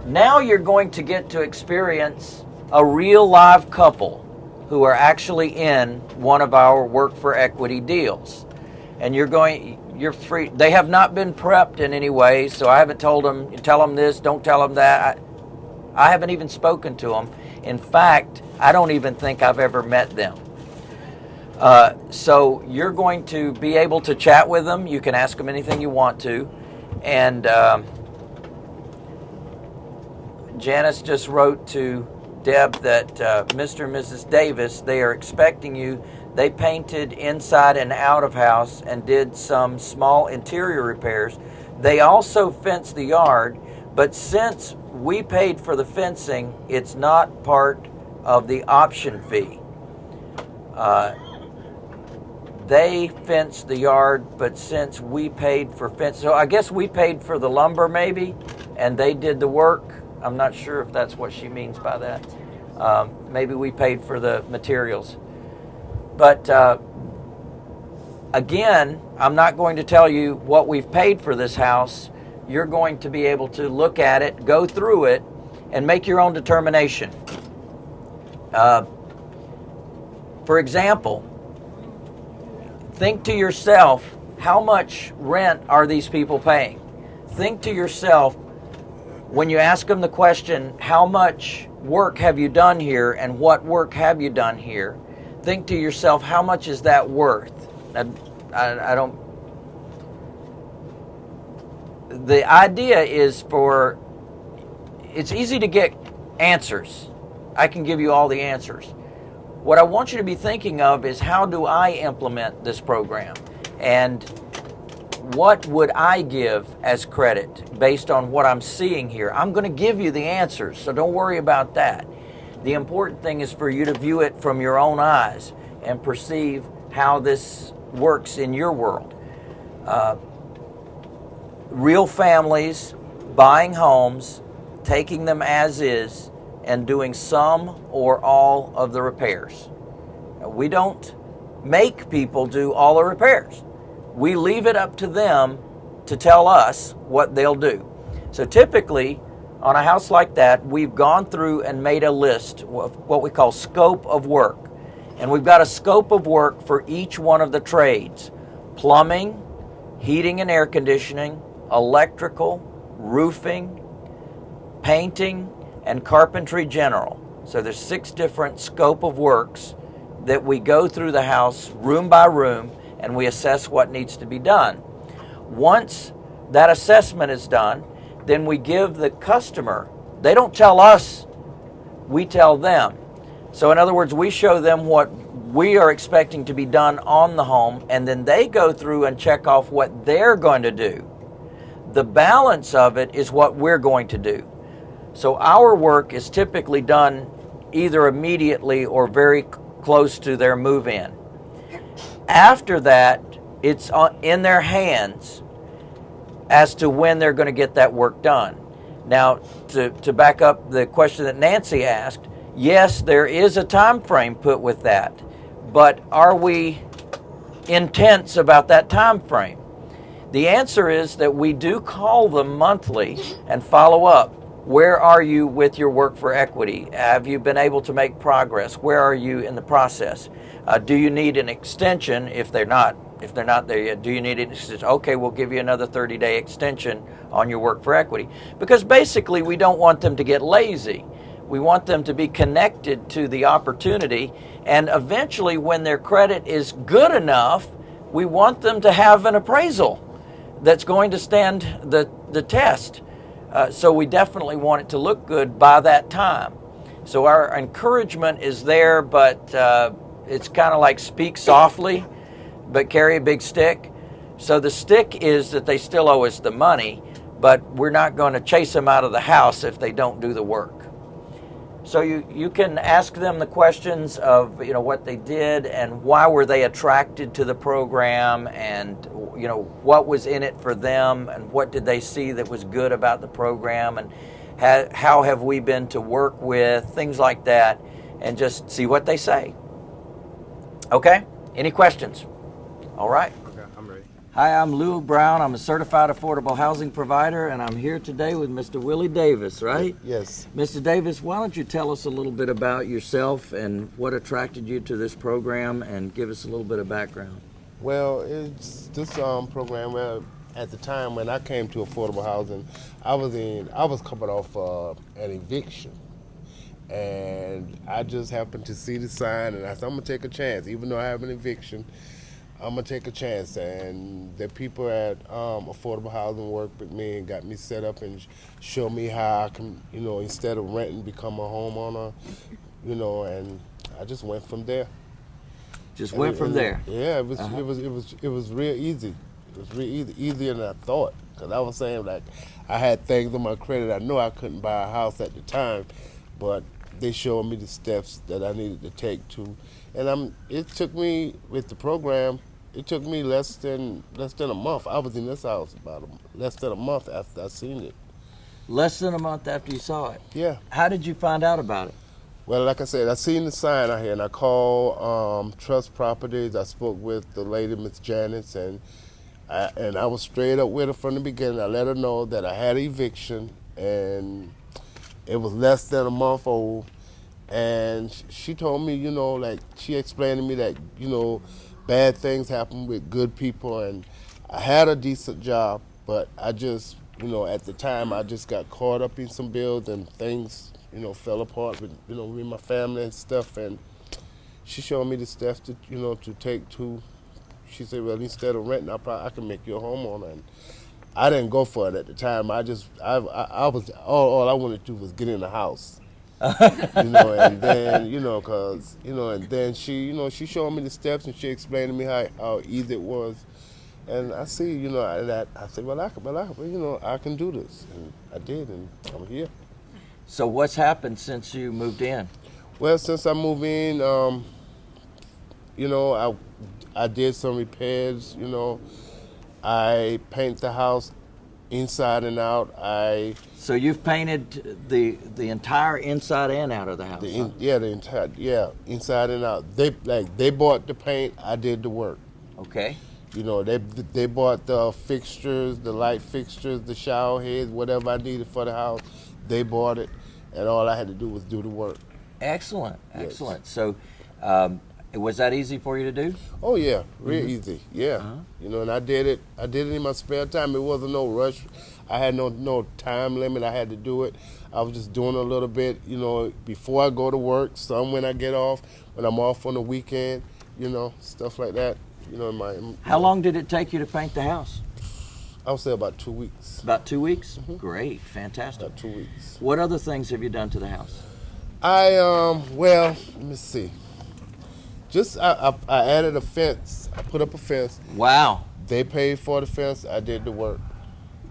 Now you're going to get to experience a real live couple who are actually in one of our Work for Equity deals. And you're free. They have not been prepped in any way, so I haven't told them, tell them this, don't tell them that. I haven't even spoken to them. In fact, I don't even think I've ever met them. So you're going to be able to chat with them. You can ask them anything you want to. And Janice just wrote to Deb that Mr. and Mrs. Davis, they are expecting you. They painted inside and out of house and did some small interior repairs. They also fenced the yard, but since we paid for the fencing, it's not part of the option fee. They fenced the yard, but since we paid for fence, so I guess we paid for the lumber maybe, and they did the work. I'm not sure if that's what she means by that. Maybe we paid for the materials. But again, I'm not going to tell you what we've paid for this house. You're going to be able to look at it, go through it, and make your own determination. For example, think to yourself, how much rent are these people paying? Think to yourself, when you ask them the question, how much work have you done here and what work have you done here? Think to yourself, how much is that worth? I don't... The idea is it's easy to get answers. I can give you all the answers. What I want you to be thinking of is, how do I implement this program? And what would I give as credit based on what I'm seeing here? I'm going to give you the answers, so don't worry about that. The important thing is for you to view it from your own eyes and perceive how this works in your world. Real families buying homes, taking them as is, and doing some or all of the repairs. We don't make people do all the repairs. We leave it up to them to tell us what they'll do. So typically, on a house like that, we've gone through and made a list of what we call scope of work. And we've got a scope of work for each one of the trades: plumbing, heating and air conditioning, electrical, roofing, painting, and carpentry general. So there's 6 different scope of works that we go through the house room by room, and we assess what needs to be done. Once that assessment is done, then we give the customer, they don't tell us, we tell them. So in other words, we show them what we are expecting to be done on the home, and then they go through and check off what they're going to do. The balance of it is what we're going to do. So our work is typically done either immediately or very close to their move-in. After that, it's in their hands as to when they're going to get that work done. Now, to back up the question that Nancy asked, yes, there is a time frame put with that, but are we intense about that time frame? The answer is that we do call them monthly and follow up. Where are you with your work for equity? Have you been able to make progress? Where are you in the process? Do you need an extension if they're not there yet? Do you need an extension? Okay, we'll give you another 30-day extension on your work for equity. Because basically we don't want them to get lazy. We want them to be connected to the opportunity, and eventually when their credit is good enough, we want them to have an appraisal that's going to stand the test. So we definitely want it to look good by that time. So our encouragement is there, but it's kind of like speak softly, but carry a big stick. So the stick is that they still owe us the money, but we're not going to chase them out of the house if they don't do the work. So you can ask them the questions of what they did and why were they attracted to the program, and what was in it for them, and what did they see that was good about the program, and how have we been to work with, things like that, and just see what they say. Okay? Any questions? All right. Okay, I'm ready. Hi, I'm Lou Brown. I'm a certified affordable housing provider, and I'm here today with Mr. Willie Davis, right? Yes. Mr. Davis, why don't you tell us a little bit about yourself and what attracted you to this program, and give us a little bit of background. Well, it's this program. Well, at the time when I came to affordable housing, I was coming off an eviction, and I just happened to see the sign, and I said, I'm gonna take a chance, even though I have an eviction. I'm gonna take a chance, and the people at affordable housing worked with me and got me set up and showed me how I can, instead of renting, become a homeowner, and I just went from there. Just went from there. Yeah, it was real easy. It was real easy, easier than I thought. Cause I was saying, like, I had things on my credit. I know I couldn't buy a house at the time, but they showed me the steps that I needed to take to, and it took me with the program. It took me less than a month. I was in this house about less than a month after I seen it. Less than a month after you saw it. Yeah. How did you find out about it? Well, like I said, I seen the sign out here, and I called Trust Properties. I spoke with the lady, Miss Janice, and I was straight up with her from the beginning. I let her know that I had an eviction, and it was less than a month old. And she told me, like, she explained to me that, bad things happen with good people, and I had a decent job, but I just, at the time, I just got caught up in some bills and things, fell apart with, with my family and stuff. And she showed me the steps to, to take to. She said, well, instead of renting, I can make you a homeowner. And I didn't go for it at the time. I was all I wanted to do was get in the house. And then, and then she showed me the steps, and she explained to me how easy it was. And I see, that I said, well, I can do this. And I did, and I'm here. So what's happened since you moved in? Well, since I moved in, I did some repairs, I paint the house inside and out. So you've painted the entire inside and out of the house? Inside and out. They bought the paint, I did the work. Okay. They bought the fixtures, the light fixtures, the shower heads, whatever I needed for the house. They bought it, and all I had to do was do the work. Excellent, Yes. excellent. So, was that easy for you to do? Oh yeah, real easy. Yeah, and I did it. I did it in my spare time. It wasn't no rush. I had no time limit. I had to do it. I was just doing a little bit, before I go to work. Some when I get off, when I'm off on the weekend, stuff like that. How long did it take you to paint the house? I would say about 2 weeks. About 2 weeks? Great, fantastic. About 2 weeks. What other things have you done to the house? Well, let me see. Just I added a fence. I put up a fence. Wow. They paid for the fence. I did the work.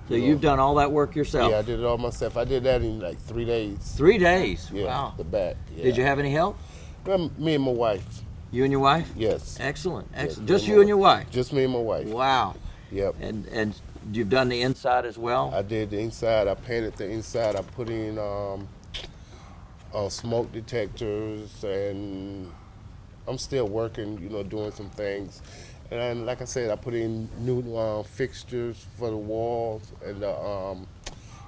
So you've done all that work yourself? Yeah, I did it all myself. I did that in like 3 days. 3 days? Yeah, Wow. the back. Yeah. Did you have any help? Well, me and my wife. You and your wife? Yes. Excellent, excellent. Yes, Just you and your wife? Just me and my wife. Wow. Yep. And you've done the inside as well? I did the inside. I painted the inside. I put in smoke detectors, and I'm still working, doing some things. And like I said, I put in new fixtures for the walls and the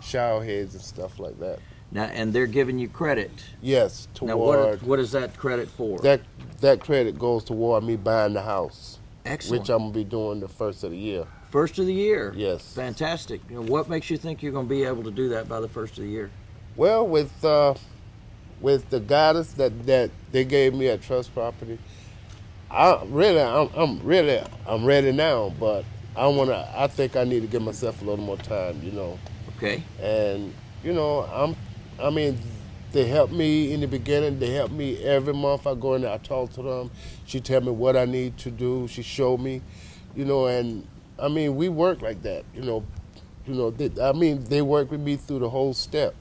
shower heads and stuff like that. Now, and they're giving you credit. Yes, Now, toward what is that credit for? that credit goes toward me buying the house, Excellent. which I'm gonna be doing the first of the year. First of the year? Yes. Fantastic. What makes you think you're going to be able to do that by the first of the year? Well, with the guidance that they gave me at Trust Property, I'm ready now. But I think I need to give myself a little more time, Okay. And they helped me in the beginning. They helped me every month. I go in there, I talk to them. She tell me what I need to do. She showed me, and we work like that, they work with me through the whole step.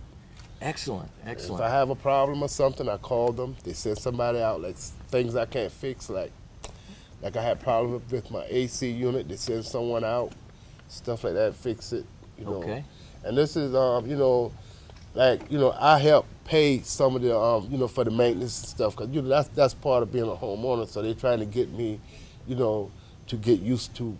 Excellent, excellent. If I have a problem or something, I call them. They send somebody out, like things I can't fix, like I had problems with my AC unit. They send someone out, stuff like that, fix it. Okay. And this is, I help pay some of the, for the maintenance and stuff, because that's part of being a homeowner. So they're trying to get me, to get used to,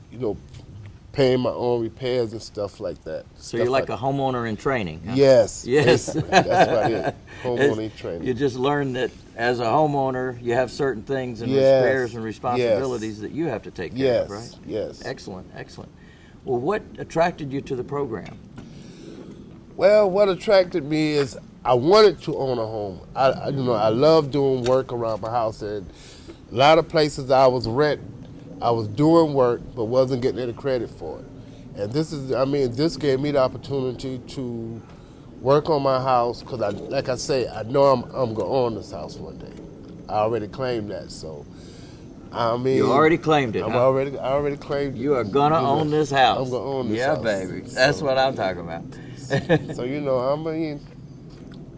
paying my own repairs and stuff like that. So you're like a homeowner in training. Huh? Yes. Yes. That's about it. Homeowner training. You just learn that as a homeowner, you have certain things and Yes. repairs and responsibilities Yes. that you have to take care Yes. of, right? Yes. Excellent, excellent. Well, what attracted you to the program? Well, what attracted me is I wanted to own a home. I love doing work around my house, and a lot of places I was doing work but wasn't getting any credit for it. And this gave me the opportunity to work on my house because, like I say, I know I'm gonna own this house one day. I already claimed that, so. You already claimed it. I Huh? already claimed. You are gonna own this house. I'm gonna own this yeah, house. baby. That's what I'm talking about. So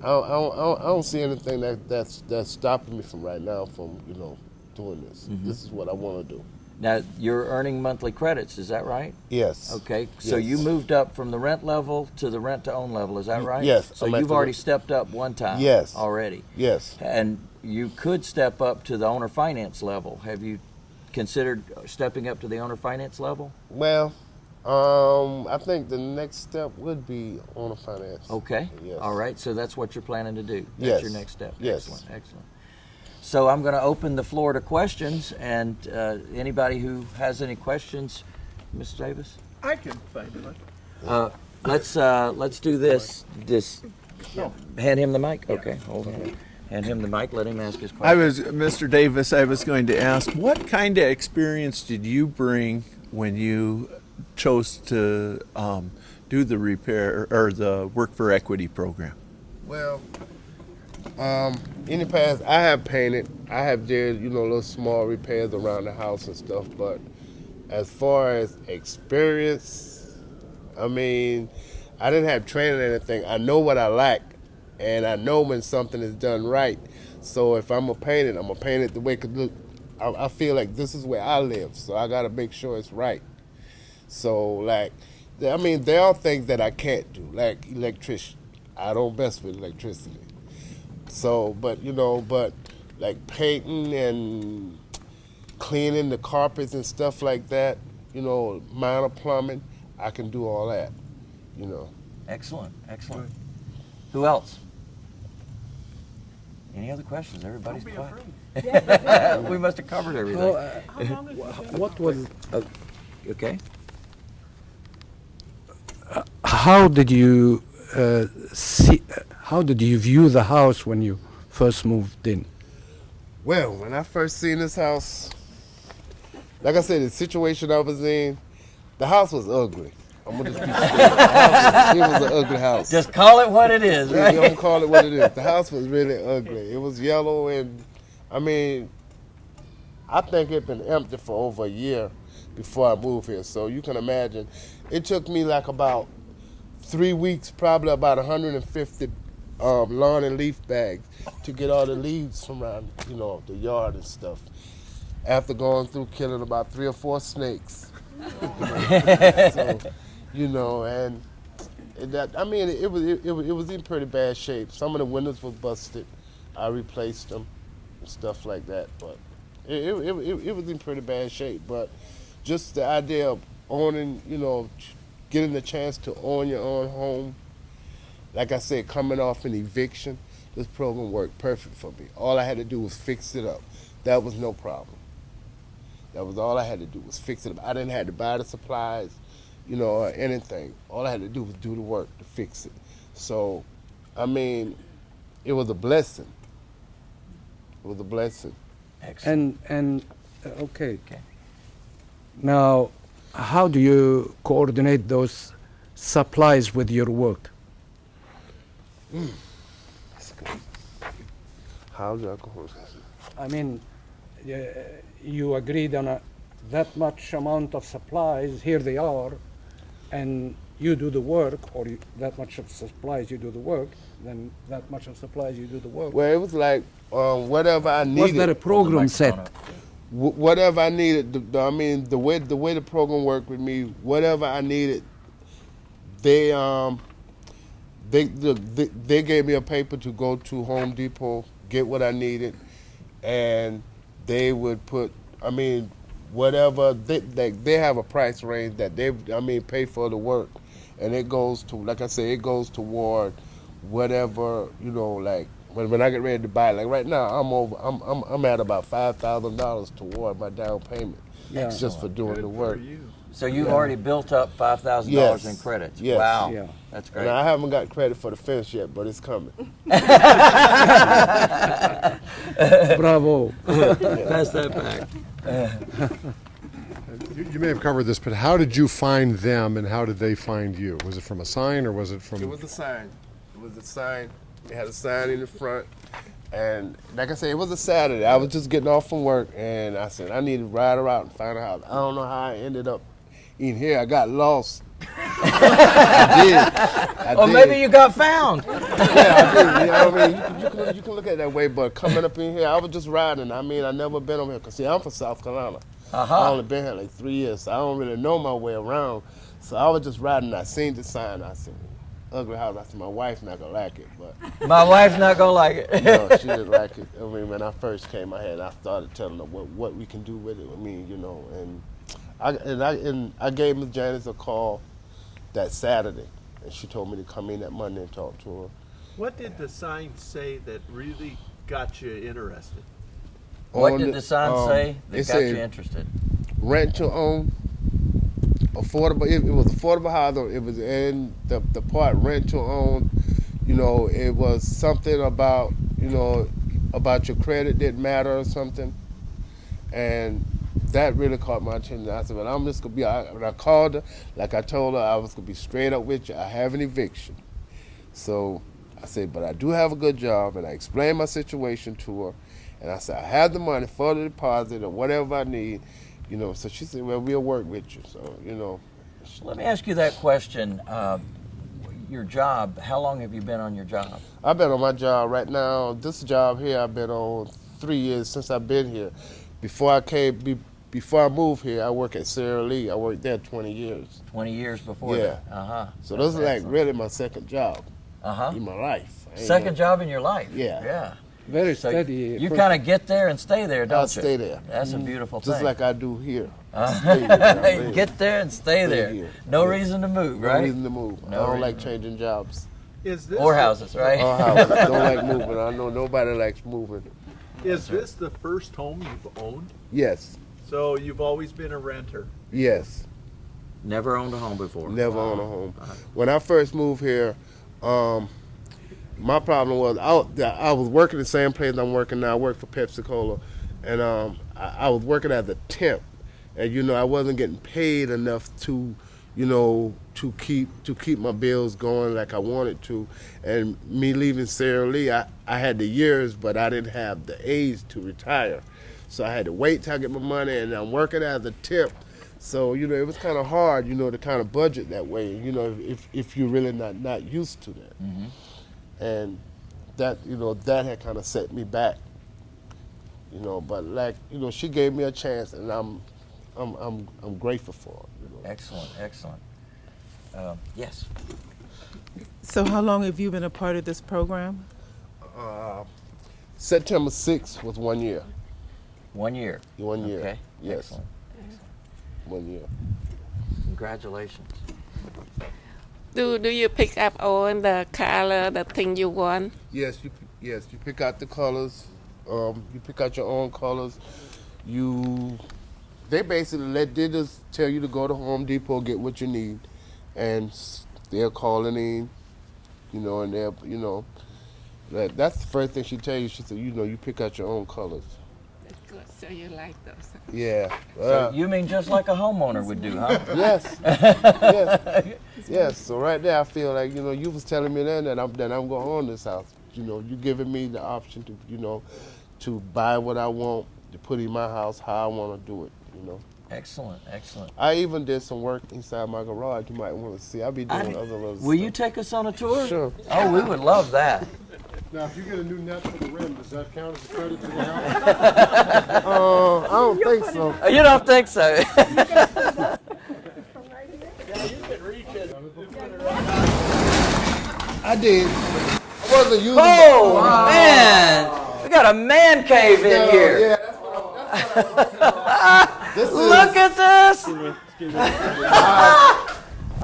I don't see anything that's stopping me from right now from doing this. Mm-hmm. This is what I want to do. Now you're earning monthly credits. Is that right? Yes. Okay. So Yes. you moved up from the rent level to the rent to own level. Is that right? Yes. So I'm at you've the already rent. stepped up one time. Yes. Already. Yes. And you could step up to the owner finance level. Have you considered stepping up to the owner finance level? Well, I think the next step would be owner finance. Okay. Yes. All right. So that's what you're planning to do. That's Yes. your next step. Yes. Excellent. Excellent. So I'm going to open the floor to questions, and anybody who has any questions, Ms. Davis. I can find one. Let's do this. Hand him the mic. Okay. Hold on. Hand him the mic. Let him ask his question. Mr. Davis, I was going to ask, what kind of experience did you bring when you chose to do the repair or the Work for Equity program? Well, in the past, I have painted. I have did little small repairs around the house and stuff. But as far as experience, I didn't have training or anything. I know what I lack, and I know when something is done right. So if I'm gonna paint it, I'm gonna paint it the way. Cause I feel like this is where I live, so I gotta make sure it's right. So there are things that I can't do, like electrician. I don't mess with electricity. So, but like painting and cleaning the carpets and stuff like that, minor plumbing, I can do all that, Excellent. Excellent. Who else? Any other questions? Everybody's Don't be quiet. We must have covered everything. What was? Okay. How did you see? How did you view the house when you first moved in? Well, when I first seen this house, like I said, the situation I was in, the house was ugly. I'm gonna just be straight. It was an ugly house. Just call it what it is, Yeah, right? you don't call it what it is. The house was really ugly. It was yellow, and I think it'd been empty for over a year before I moved here. So you can imagine, it took me like about 3 weeks, probably about 150 lawn and leaf bags to get all the leaves from around, the yard and stuff. After going through killing about 3 or 4 snakes. So, and it was in pretty bad shape. Some of the windows were busted. I replaced them and stuff like that. But it was in pretty bad shape. But just the idea of owning, getting the chance to own your own home, like I said, coming off an eviction, this program worked perfect for me. All I had to do was fix it up. That was no problem. That was all I had to do was fix it up. I didn't have to buy the supplies, or anything. All I had to do was do the work to fix it. So, it was a blessing. It was a blessing. Excellent. Okay. Now, how do you coordinate those supplies with your work? How do I go? You agreed on that much amount of supplies, here they are, and you do the work, or that much of supplies you do the work, then that much of supplies you do the work. Well, it was like whatever I needed. Was there a program set? Whatever I needed, the way the program worked with me, whatever I needed, they gave me a paper to go to Home Depot, get what I needed, and they would put, whatever they have a price range that pay for the work, and it goes to, like I say, it goes toward whatever, like when I get ready to buy. Like right now, I'm at about $5,000 toward my down payment. Yeah. It's just for doing the work. So you've already built up $5,000 Yes. in credits. Yes. Wow, Yeah. that's And great. I haven't got credit for the fence yet, but it's coming. Bravo. Pass that back. You may have covered this, but how did you find them and how did they find you? Was it from a sign or was it from... It was a sign. It had a sign in the front. And like I said, it was a Saturday. I was just getting off from work, and I said, I need to ride around and find a house. I don't know how I ended up in here. I got lost. I Or did. maybe you got found. Yeah, I did. You know what I mean? You can look at it that way, but coming up in here, I was just riding. I never been over here. Because, see, I'm from South Carolina. I only been here like 3 years, so I don't really know my way around. So I was just riding, and I seen the sign. I said, ugly house. I said, my wife's not going to like it. But My wife's not going to like it. no, she didn't like it. I mean, when I first came, I started telling her what we can do with it. I mean, and I gave Ms. Janice a call that Saturday, and she told me to come in that Monday and talk to her. What did the sign say that really got you interested? What did the sign say that it got you said, interested? Rent to own, affordable. It was affordable housing. It was in the part rent to own. It was something about about your credit didn't matter or something, and that really caught my attention. I said, well, I'm just gonna be. When I called her, like I told her, I was gonna be straight up with you. I have an eviction, so I said, but I do have a good job, and I explained my situation to her, and I said I have the money for the deposit or whatever I need. So she said, well, we'll work with you. So, Let me ask you that question. Your job, how long have you been on your job? I've been on my job right now. This job here I've been on 3 years since I've been here. Before I moved here, I worked at Sara Lee. I worked there 20 years. 20 years before Yeah. that? Uh-huh. So That's this is like excellent. really my second job Uh-huh. in my life. I ain't Second had- job in your life? Yeah. Yeah. Very So steady. you kind of get there and stay there, don't I'll you? stay there. That's a beautiful Just thing. like I do here. I stay here. I live. Get there and stay there. here. No Yeah. reason to move, No right? reason to move. No I don't reason like to changing jobs. Is this Or houses, right? Or houses. Don't like moving. I know nobody likes moving. Is this the first home you've owned? Yes. So you've always been a renter. Yes. Never owned a home before. Never owned a home. When I first moved here, my problem was I was working the same place I'm working now. I work for Pepsi Cola, and I was working as a temp, and I wasn't getting paid enough to keep my bills going like I wanted to. And me leaving Sara Lee, I had the years, but I didn't have the age to retire, so I had to wait till I get my money. And I'm working as a temp. So, it was kind of hard, to kind of budget that way, if you're really not used to that. Mm-hmm. And that, that had kind of set me back, but like, she gave me a chance, and I'm grateful for it. Excellent, excellent. Yes. So how long have you been a part of this program? September 6th was 1 year. 1 year. 1 year. Okay. Yes. Excellent. 1 year. Congratulations. Do you pick up all the color, the thing you want? Yes, you pick out the colors. You pick out your own colors. They basically they just tell you to go to Home Depot, get what you need, and they'll call it in, and they'll, that's the first thing she tell you. She said, you pick out your own colors. That's good. So you like those? Yeah. So you mean just like a homeowner would do, huh? Yes. Yes. Yes. So right there, I feel like you was telling me then that I'm going to own this house. You giving me the option to to buy what I want, to put in my house how I want to do it. Excellent, excellent. I even did some work inside my garage. You might want to see. I'll be doing other little Will you stuff. take us on a tour? Sure. Oh, we would love that. Now, if you get a new net for the rim, does that count as a credit to the house? I don't think so. You don't think so? I did. I wasn't using Oh, man. We got a man cave in here. Yeah, that's what I Look at this!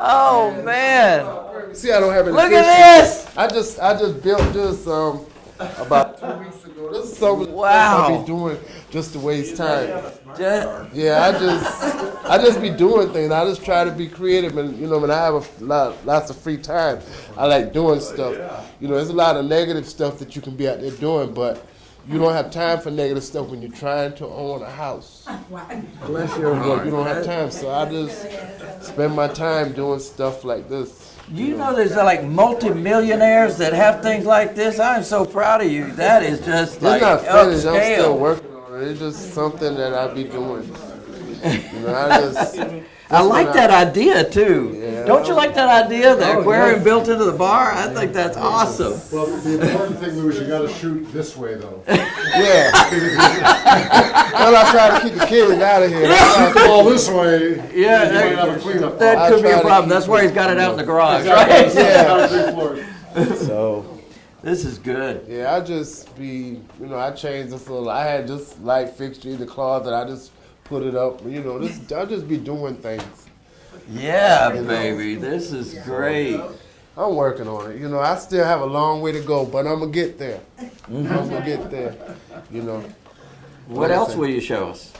Oh man! See, I don't have any. Look at pictures. this! I just built this about 2 weeks ago. This is some of the Wow. stuff I be doing just to waste time. Just- Yeah, I just be doing things. I just try to be creative, and when I have lots of free time, I like doing stuff. There's a lot of negative stuff that you can be out there doing, but you don't have time for negative stuff when you're trying to own a house. Bless your But heart. you don't have time, so I just spend my time doing stuff like this. You know there's like multi-millionaires that have things like this? I'm so proud of you. That is just It's like not finished. I'm still upscale. working on it. It's just something that I be doing. I like that idea too. Yeah. Don't you like that idea? The aquarium built into the bar? I think that's awesome. Well, the important thing, Louis, you got to shoot this way, though. Yeah. Well, I try to keep the kids out of here. All this way, Yeah, you might have a cleanup. that I could be try a to problem. keep That's why he's got it out in the garage, Exactly. right? Yeah. Down 3 floors. So, This is good. yeah, I just be, I changed this little. I had this light fixture in the closet. I just put it up. I just be doing things. Yeah, baby. This is great. I'm working on it. I still have a long way to go, but I'm gonna get there. I'm gonna get there. What else will you show us?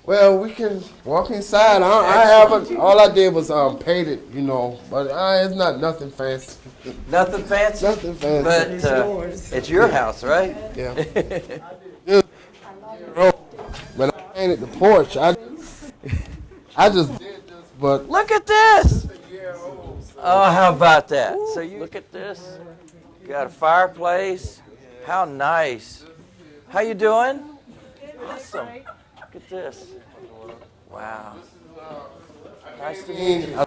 Well, we can walk inside. I haven't. All I did was paint it, but it's not nothing fancy. Nothing fancy? Nothing fancy. But it's your house, right? Yeah. When I painted the porch, I just did this, but Look at this. Oh, how about that? So you look at this. You got a fireplace. How nice. How you doing? Awesome. Look at this. Wow. Nice to meet you.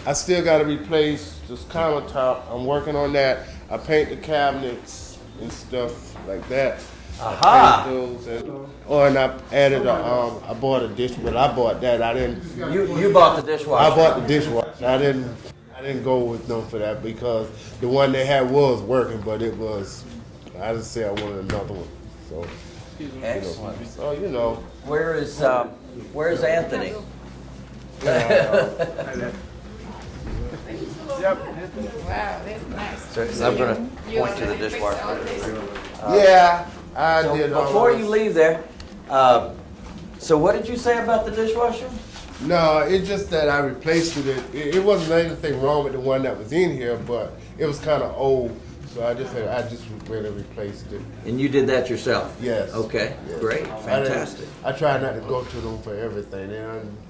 I still gotta replace this countertop. I'm working on that. I paint the cabinets and stuff like that. Aha. I paint those and I added I bought a dish, but I bought that. I didn't. You bought the dishwasher. I bought the dishwasher. I didn't go with them for that because the one they had was working, but it was. I just said I wanted another one. So. Excellent. So Where's Anthony? Wow, that's nice. So I'm going to point to the dishwasher. Yeah, I So did. before you leave there, so what did you say about the dishwasher? No, it's just that I replaced it. It wasn't anything wrong with the one that was in here, but it was kind of old, so I just went and replaced it. And you did that yourself? Yes. Okay, Yes. great, fantastic. I try not to go to them for everything.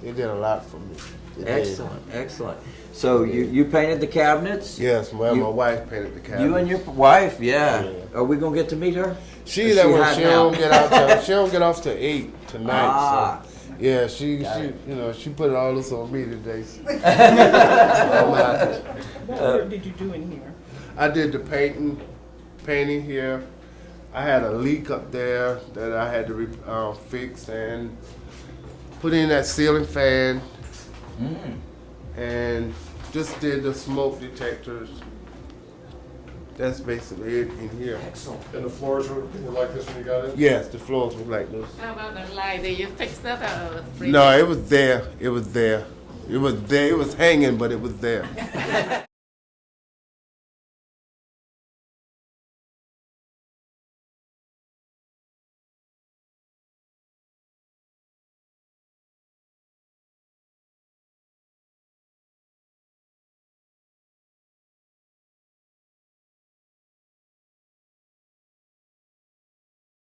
It did a lot for me. It did. Excellent, excellent. So you painted the cabinets? Yes, well, You- my wife painted the cabinet. You and your wife, yeah. Yeah. Are we gonna get to meet her? She Is that she one. hiding She don't out? get out. She don't get off till 8 tonight. Ah. So yeah, she she put all this on me today. So I'm happy. What work did you do in here? I did the painting here. I had a leak up there that I had to fix and put in that ceiling fan and just did the smoke detectors. That's basically it in here. Excellent. And the floors were like this when you got in? Yes, the floors were like this. How about the light? Did you fix that or bring No, it was there. It was there. It was there. It was hanging, but it was there.